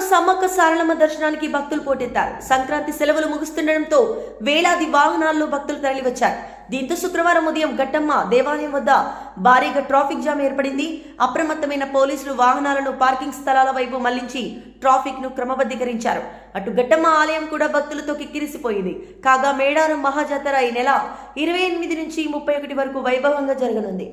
సమ్మక్క సారలమ్మ దర్శనానికి భక్తులు పోటెత్తారు. సంక్రాంతి సెలవులు ముగుస్తుండటంతో వేలాది వాహనాల్లో భక్తులు తరలివచ్చారు. దీంతో శుక్రవారం ఉదయం ఘట్టమ్మ దేవాలయం వద్ద భారీగా ట్రాఫిక్ జామ్ ఏర్పడింది. అప్రమత్తమైన పోలీసులు వాహనాలను పార్కింగ్ స్థలాల వైపు మళ్లించి ట్రాఫిక్ ను క్రమబద్ధీకరించారు. అటు ఘట్టమ్మ ఆలయం కూడా భక్తులతో కిక్కిరిసిపోయింది. కాగా మేడారం మహాజాతర ఈ నెల 28 నుంచి 31 వరకు వైభవంగా జరగనుంది.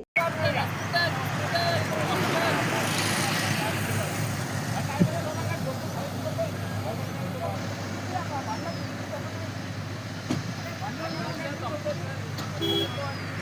Thank you.